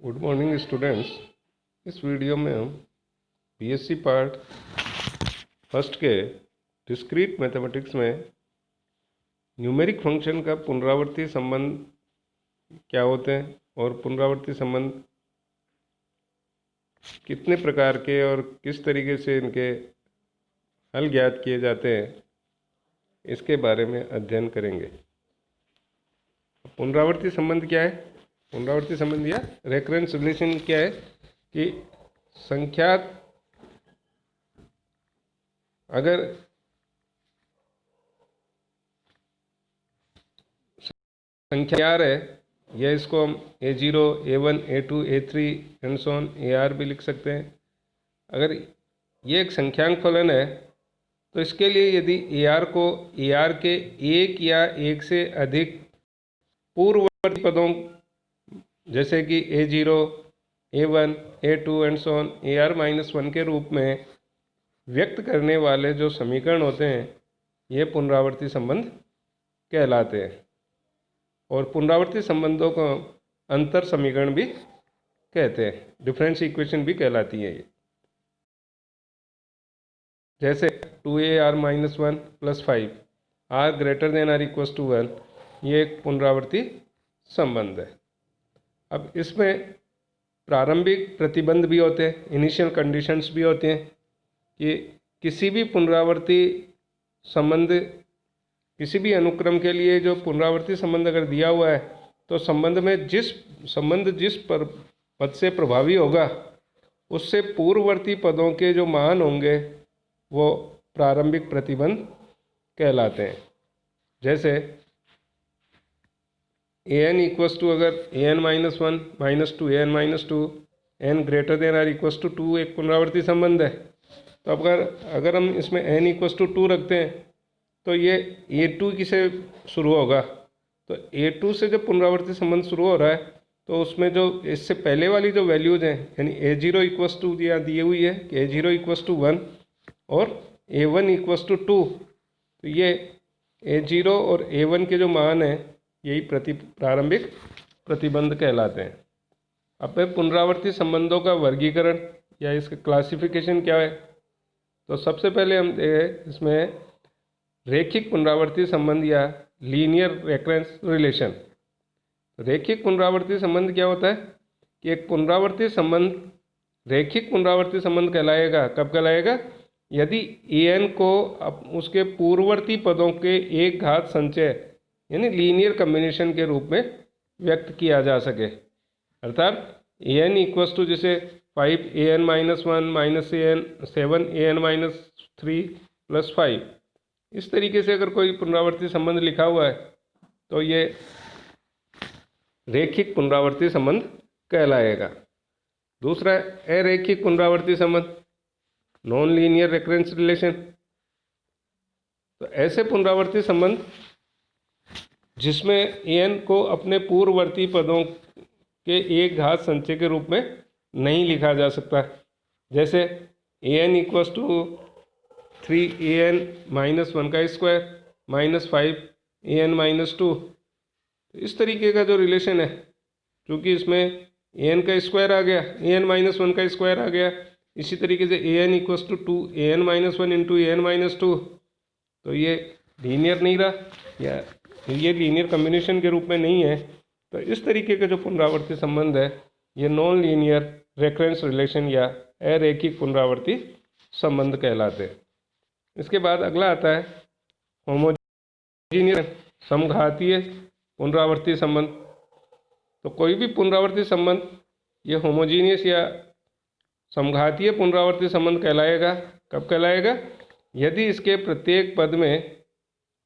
Good morning students. इस video में हम बीएससी पार्ट फर्स्ट के डिस्क्रीट मैथमेटिक्स में न्यूमेरिक फंक्शन का पुनरावर्ती संबंध क्या होते हैं और पुनरावर्ती संबंध कितने प्रकार के और किस तरीके से इनके हल ज्ञात किए जाते हैं, इसके बारे में अध्ययन करेंगे। पुनरावर्ती संबंध क्या है? पुनरावर्ती संबंध या रेकरेंस रिलेशन क्या है कि संख्या अगर संख्या आर है या इसको हम A0, A1, A2, A3 and so on AR भी लिख सकते हैं। अगर ये एक संख्यांक फलन है तो इसके लिए यदि AR को AR के एक या एक से अधिक पूर्ववर्ती पदों जैसे कि A0, A1, A2 and so on AR-1 के रूप में व्यक्त करने वाले जो समीकरण होते हैं ये पुनरावर्ती संबंध कहलाते हैं। और पुनरावर्ती संबंधों को अंतर समीकरण भी कहते हैं, डिफरेंस इक्वेशन भी कहलाती है ये। जैसे 2AR-1 + 5 R > R = 1, ये एक पुनरावर्ती संबंध है। अब इसमें प्रारंभिक प्रतिबंध भी होते हैं, इनिशियल कंडीशंस भी होते हैं कि किसी भी पुनरावर्ती संबंध, किसी भी अनुक्रम के लिए जो पुनरावर्ती संबंध अगर दिया हुआ है तो संबंध जिस पद से प्रभावी होगा उससे पूर्ववर्ती पदों के जो मान होंगे वो प्रारंभिक प्रतिबंध कहलाते हैं। जैसे अगर an-1 - 2 an-2 n > R = 2 एक पुनरावर्ती संबंध है, तो अगर हम इसमें n = 2 रखते हैं तो ये A2 की से शुरू होगा। तो A2 से जब पुनरावर्ती संबंध शुरू हो रहा है तो उसमें जो इससे पहले वाली जो वैल्यूज़ हैं यानी A0 = यहाँ दी हुई है कि A0 = 1 और A1 = 2, तो ये A0 और A1 के जो मान हैं यही प्रारंभिक प्रतिबंध कहलाते हैं। अब पुनरावर्ती संबंधों का वर्गीकरण या इसका क्लासिफिकेशन क्या है, तो सबसे पहले हम इसमें रेखिक पुनरावर्ती संबंध या लीनियर रेकरेंस रिलेशन। रेखिक पुनरावर्ती संबंध क्या होता है कि एक पुनरावर्ती संबंध रेखिक पुनरावर्ती संबंध कहलाएगा। कब कहलाएगा? यदि an को उसके पूर्ववर्ती पदों के एक घात संचय यानी लीनियर कम्बिनेशन के रूप में व्यक्त किया जा सके। अर्थात an = जैसे 5an-1 - 7an-3 + 5, इस तरीके से अगर कोई पुनरावर्ती संबंध लिखा हुआ है तो ये रेखिक पुनरावर्ती संबंध कहलाएगा। दूसरा है अरेखिक पुनरावर्ती संबंध, नॉन लीनियर रेकरेंस रिलेशन। तो ऐसे पुनरावर्ती संबंध जिसमें an को अपने पूर्ववर्ती पदों के एक घात संचय के रूप में नहीं लिखा जा सकता। जैसे an = 3an-1² - 5an-2, इस तरीके का जो रिलेशन है, क्योंकि इसमें an का स्क्वायर आ गया, an-1 का आ गया, इसी तरीके से an = 2 an-1 × an-2, तो ये लीनियर नहीं रहा या ये लीनियर कम्बिनेशन के रूप में नहीं है। तो इस तरीके का जो पुनरावर्ती संबंध है ये नॉन लीनियर रेकरेंस रिलेशन या अरेखिक पुनरावर्ती संबंध कहलाते हैं। इसके बाद अगला आता है होमोजीनियस समघातीय पुनरावर्ती संबंध। तो कोई भी पुनरावर्ती संबंध ये होमोजीनियस या समघातीय पुनरावर्ती संबंध कहलाएगा। कब कहलाएगा? यदि इसके प्रत्येक पद में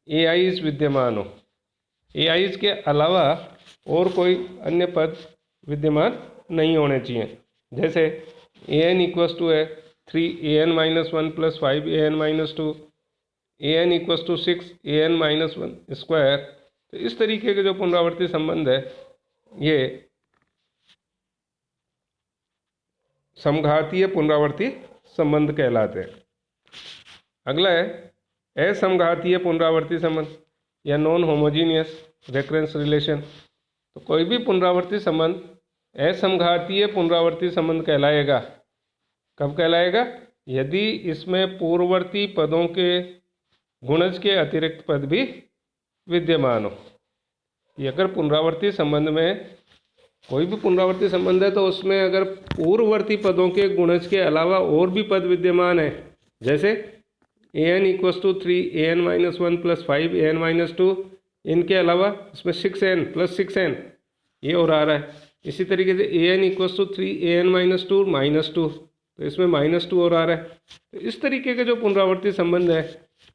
AIs विद्यमान हो, AIs के अलावा और कोई अन्य पद विद्यमान नहीं होने चाहिए। जैसे an = 3an-1 + 5an-2, an = 6an-1²। तो इस तरीके के जो पुनरावर्ती संबंध है ये समघातीय पुनरावर्ती संबंध कहलाते हैं। अगला है असमघातीय पुनरावर्ती संबंध या नॉन होमोजीनियस रेकरेंस रिलेशन। तो कोई भी पुनरावर्ती संबंध असमघातीय पुनरावर्ती संबंध कहलाएगा। कब कहलाएगा? यदि इसमें पूर्ववर्ती पदों के गुणज के अतिरिक्त पद भी विद्यमान हो। ये अगर पुनरावर्ती संबंध में कोई भी पुनरावर्ती संबंध है तो उसमें अगर पूर्ववर्ती पदों के गुणज के अलावा और भी पद विद्यमान है, जैसे an equals to 3an-1 plus 5an-2, इनके अलावा इसमें 6n प्लस 6n ये और आ रहा है। इसी तरीके से an इक्वस टू 3an-2 -2, तो इसमें -2 और आ रहा है। तो इस तरीके के जो पुनरावर्ती संबंध है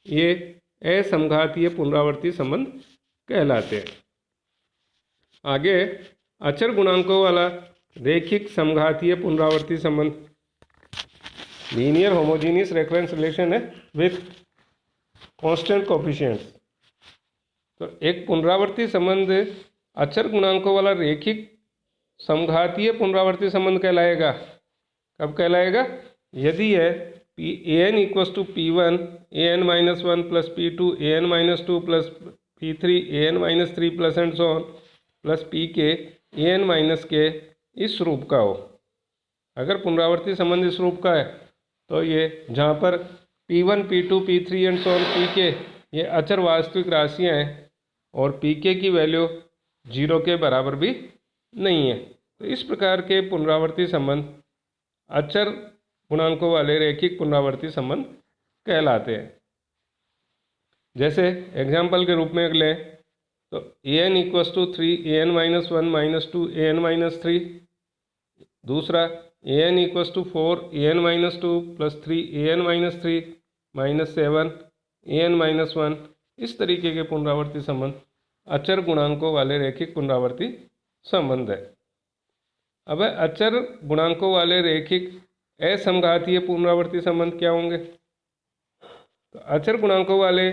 ये असमघातीय पुनरावर्ती संबंध कहलाते हैं। आगे अचर गुणांकों वाला रैखिक समघातीय पुनरावर्ती संबंध, लीनियर होमोजीनियस रेफरेंस रिलेशन है विथ कांस्टेंट कोफिशिएंट्स। तो एक पुनरावर्ती संबंध अचर गुणांकों वाला रैखिक समघातीय पुनरावर्ती संबंध कहलाएगा। कब कहलाएगा? यदि यह an equals to P1 an-1 plus P2 an-2 plus P3 an-3 plus and so on plus Pk an-k इस रूप का हो। अगर पुनरावर्ती संबंध इस रूप का है तो ये जहाँ पर P1 P2 P3 and so on Pk ये अचर वास्तविक राशियाँ हैं और Pk की वैल्यू 0 के बराबर भी नहीं है। तो इस प्रकार के पुनरावर्ती संबंध अचर गुणांकों वाले रैखिक पुनरावर्ती संबंध कहलाते हैं। जैसे एग्जाम्पल के रूप में लें तो an equals to 3an-1 -2 an-3, दूसरा an equals to 4an-2 plus 3an-3 -7 an-1। इस तरीके के पुनरावर्ती संबंध अचर गुणांकों वाले रैखिक पुनरावर्ती संबंध है। अब अचर गुणांकों वाले रैखिक असमघातीय पुनरावर्ती संबंध क्या होंगे? तो अचर गुणांकों वाले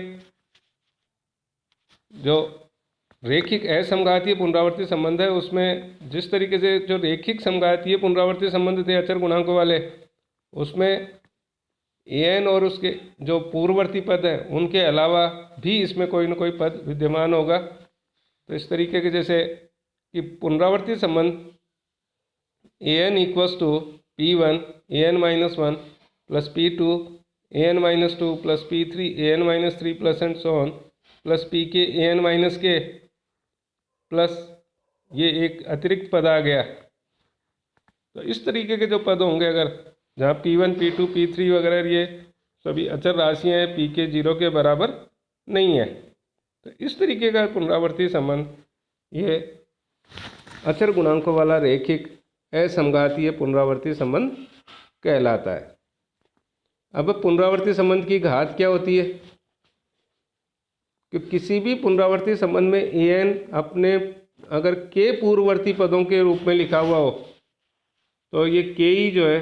जो रैखिक असमघातीय पुनरावर्ती संबंध है उसमें जिस तरीके से जो रैखिक समघातीय पुनरावर्ती संबंध थे अचर गुणांकों वाले, उसमें an और उसके जो पूर्ववर्ती पद हैं उनके अलावा भी इसमें कोई ना कोई पद विद्यमान होगा। तो इस तरीके के जैसे कि पुनरावर्ती संबंध an equals to P1 an-1 plus P2 an-2 plus P3 an-3 plus and so on plus Pk an-k plus ये एक अतिरिक्त पद आ गया। तो इस तरीके के जो पद होंगे अगर जहाँ P1 P2 P3 वगैरह ये सभी अचर राशियाँ हैं, Pk 0 के बराबर नहीं है। तो इस तरीके का पुनरावर्ती संबंध ये अचर गुणांकों वाला रैखिक असमघातीय पुनरावर्ती संबंध कहलाता है। अब पुनरावर्ती संबंध की घात क्या होती है? कि किसी भी पुनरावर्ती संबंध में an अपने अगर k पूर्ववर्ती पदों के रूप में लिखा हुआ हो तो ये k ही जो है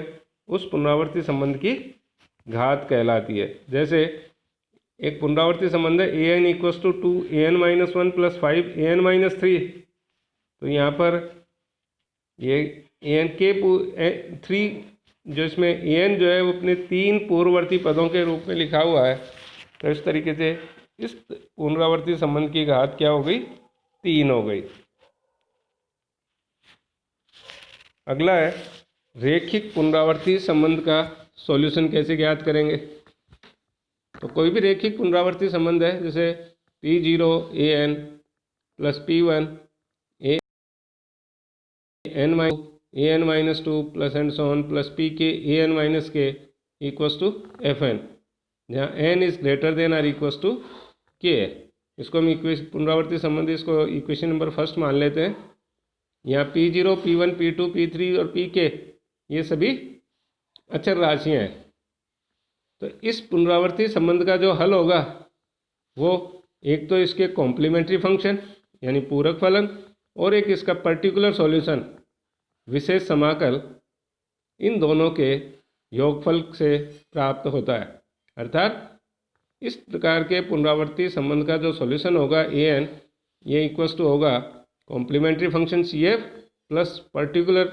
उस पुनरावर्ती संबंध की घात कहलाती है। जैसे एक पुनरावर्ती संबंध है an equals to 2an-1 plus 5an-3, तो यहाँ पर ये an के 3 जो इसमें an जो है वो अपने 3 पूर्ववर्ती पदों के रूप में लिखा हुआ है। तो इस तरीके से इस पुनरावर्ती संबंध की घात क्या हो गई? 3 हो गई। अगला है रैखिक पुनरावर्ती संबंध का सॉल्यूशन कैसे ज्ञात करेंगे। तो कोई भी रैखिक पुनरावर्ती संबंध है जैसे P0 an plus P1 an-2 plus and so on plus Pk an-k equals to Fn, जहाँ n is greater than or equals to k है। इसको हम पुनरावर्ती संबंध इसको इक्वेशन नंबर फर्स्ट मान लेते हैं। यहाँ P0 P1 P2 P3 और Pk ये सभी अचर राशियाँ हैं। तो इस पुनरावर्ती संबंध का जो हल होगा वो एक तो इसके कॉम्प्लीमेंट्री फंक्शन यानी पूरक फलन और एक इसका पर्टिकुलर सॉल्यूशन विशेष समाकल, इन दोनों के योगफल से प्राप्त होता है। अर्थात इस प्रकार के पुनरावर्ती संबंध का जो सॉल्यूशन होगा an ये इक्वल्स टू होगा complementary function CF plus particular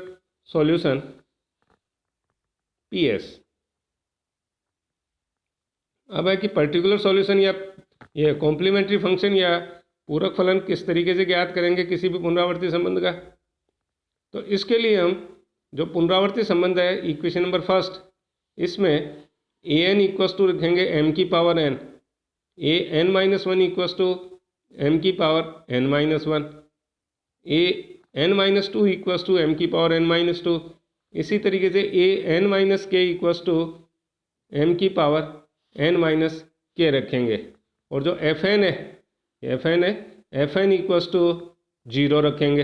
solution PS। अब है कि पर्टिकुलर सॉल्यूशन या ये कॉम्प्लीमेंट्री फंक्शन या पूरक फलन किस तरीके से ज्ञात करेंगे किसी भी पुनरावर्ती संबंध का। तो इसके लिए हम जो पुनरावर्ती संबंध है इक्वेशन नंबर फर्स्ट, इसमें ए एन इक्वस टू रखेंगे एम की power n, a n minus one equals to m की power n minus one, a n minus two equals to m की पावर एन माइनस टू। इसी तरीके से a n minus k equals to m की power n minus k रखेंगे। और जो f n है एफ एन इक्वस टू 0 रखेंगे।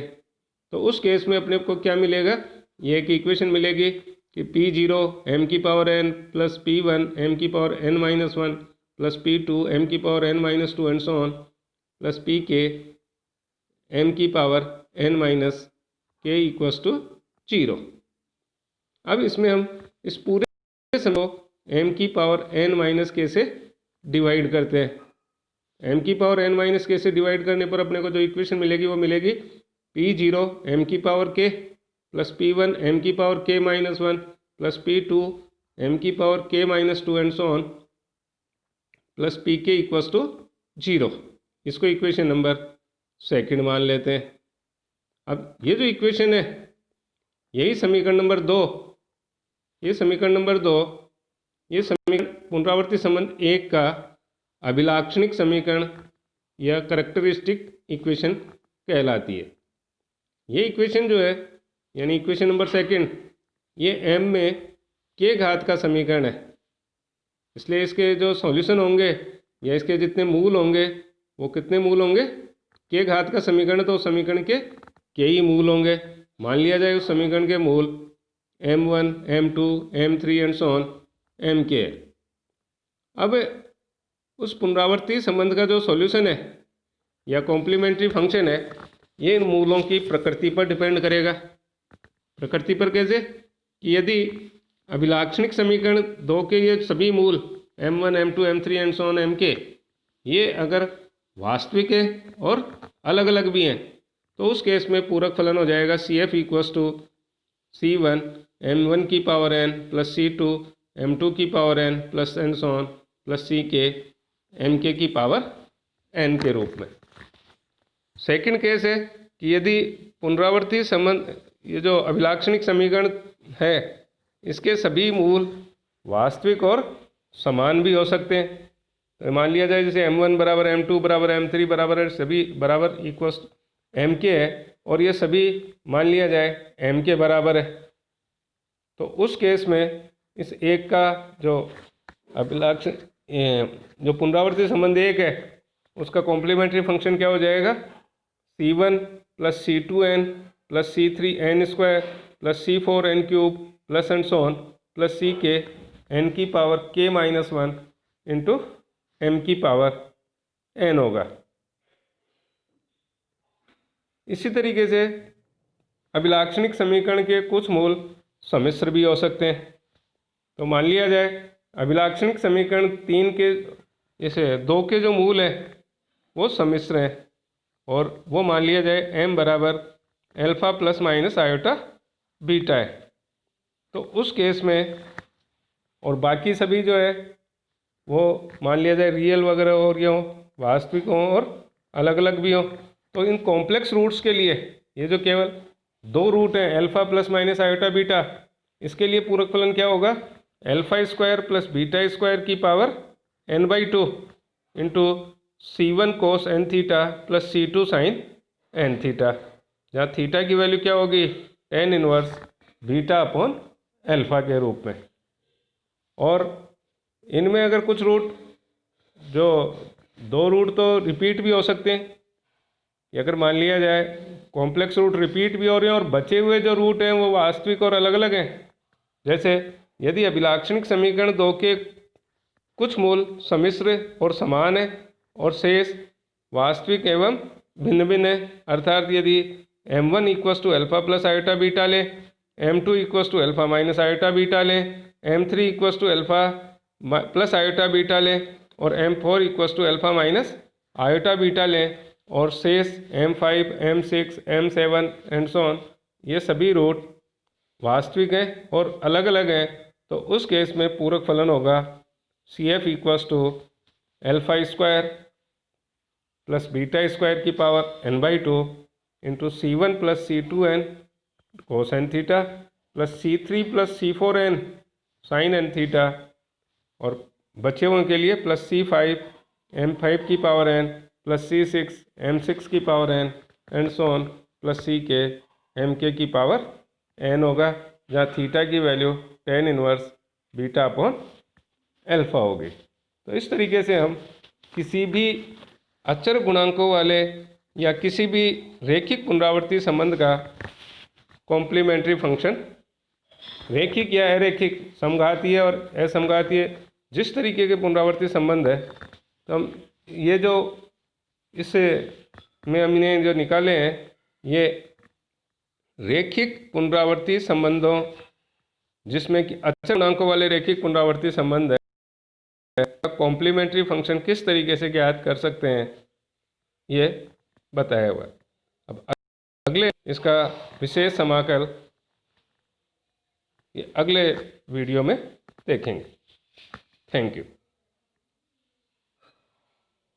तो उस केस में अपने को क्या मिलेगा, ये एक इक्वेशन मिलेगी कि P0 m की power n plus P1 m की power n minus one plus P2 m की power n minus two and so on plus Pk m की power n minus k equals to 0। अब इसमें हम इस पूरे समय m की पावर n माइनस के से डिवाइड करते हैं। m की पावर n माइनस के से डिवाइड करने पर अपने को जो इक्वेशन मिलेगी वो मिलेगी P0 m की power k plus P1 m की power k minus one plus P2 m की power k minus two and so on plus Pk equals to 0। इसको इक्वेशन नंबर सेकंड मान लेते हैं। अब ये जो इक्वेशन है यही समीकरण नंबर 2, ये समीकरण नंबर 2, ये समीकरण पुनरावर्ती संबंध 1 का अभिलाक्षणिक समीकरण या करेक्टरिस्टिक इक्वेशन कहलाती है। ये इक्वेशन जो है यानी इक्वेशन नंबर सेकंड, ये m में k घात का समीकरण है, इसलिए इसके जो सॉल्यूशन होंगे या इसके जितने मूल होंगे वो कितने मूल होंगे, k घात का समीकरण तो उस समीकरण के k ही मूल होंगे। मान लिया जाए उस समीकरण के मूल m1 m2 m3 and so on mk। अब उस पुनरावर्ती संबंध का जो सॉल्यूशन है या कॉम्प्लीमेंट्री फंक्शन है ये इन मूलों की प्रकृति पर डिपेंड करेगा। प्रकृति पर कैसे कि यदि अभिलाक्षणिक समीकरण 2 के ये सभी मूल m1 m2 m3 and so on mk ये अगर वास्तविक है और अलग अलग भी हैं तो उस केस में पूरक फलन हो जाएगा CF equals to C1 m1 की power n plus C2 m2 की power n plus and so on plus CK mk की पावर n के रूप में। सेकंड केस है कि यदि पुनरावर्ती संबंध ये जो अभिलाक्षणिक समीकरण है इसके सभी मूल वास्तविक और समान भी हो सकते हैं। तो मान लिया जाए जैसे m1 बराबर m2 बराबर m3 बराबर सभी बराबर इक्वस mk है और ये सभी मान लिया जाए mk बराबर है, तो उस केस में इस एक का जो अभिलाक्षण जो पुनरावर्ती संबंध 1 है उसका कॉम्प्लीमेंट्री फंक्शन क्या हो जाएगा, C1 plus C2n plus C3n square plus C4n cube plus and so on plus CK n की power k minus one into m की पावर n होगा। इसी तरीके से अभिलाक्षणिक समीकरण के कुछ मूल सम्मिश्र भी हो सकते हैं। तो मान लिया जाए अभिलाक्षणिक समीकरण 3 के जैसे 2 के जो मूल हैं वो सम्मिश्र हैं और वो मान लिया जाए m बराबर alpha plus minus iota beta है। तो उस केस में और बाकी सभी जो है वो मान लिया जाए रियल वगैरह हो रही हो, वास्तविक हो और अलग अलग भी हो। तो इन कॉम्प्लेक्स रूट्स के लिए ये जो केवल 2 रूट हैं alpha plus minus iota beta, इसके लिए पूरक फलन क्या होगा, alpha square plus beta square की power n/2 into C1 cos n theta plus C2 sine n theta, जहाँ थीटा की वैल्यू क्या होगी tan inverse beta upon alpha के रूप में। और इनमें अगर कुछ रूट जो 2 रूट तो रिपीट भी हो सकते हैं, अगर मान लिया जाए कॉम्प्लेक्स रूट रिपीट भी हो रहे हैं और बचे हुए जो रूट हैं वो वास्तविक और अलग अलग हैं। जैसे यदि अभिलाक्षणिक समीकरण 2 के कुछ मूल सम्मिश्र और समान है और शेष वास्तविक एवं भिन्न भिन्न है, अर्थात यदि m1 equals to alpha plus iota beta ले, m2 equals to alpha minus iota beta ले, m3 equals to alpha plus iota beta ले और m4 equals to alpha minus iota beta ले और शेष m5 m6 m7 and so on ये सभी root वास्तविक हैं और अलग अलग हैं, तो उस केस में पूरक फलन होगा CF equals to alpha square plus beta square की power n/2 into C1 plus C2n cosine theta plus C3 + C4n sine n theta, और बचे हुए के लिए प्लस C5 m5 की power n plus C6 m6 की power n and so on plus CK mk की power n होगा, जहाँ थीटा की value tan inverse beta upon alpha होगी। तो इस तरीके से हम किसी भी अचर गुणांकों वाले या किसी भी रेखिक पुनरावर्ती संबंध का कॉम्प्लीमेंट्री फंक्शन, रेखिक या अरेखिक, समघातीय और असमघातीय, जिस तरीके के पुनरावर्ती संबंध है, तो हम ये जो इससे में हमने जो निकाले हैं, ये रेखिक पुनरावर्ती संबंधों जिसमें कि अचर गुणांकों वाले रेखिक पुनरावर्ती संबंध है, कॉम्प्लीमेंट्री फंक्शन किस तरीके से ज्ञात कर सकते हैं, ये बताया हुआ है। अब अगले इसका विशेष समाकल ये अगले वीडियो में देखेंगे। Thank you.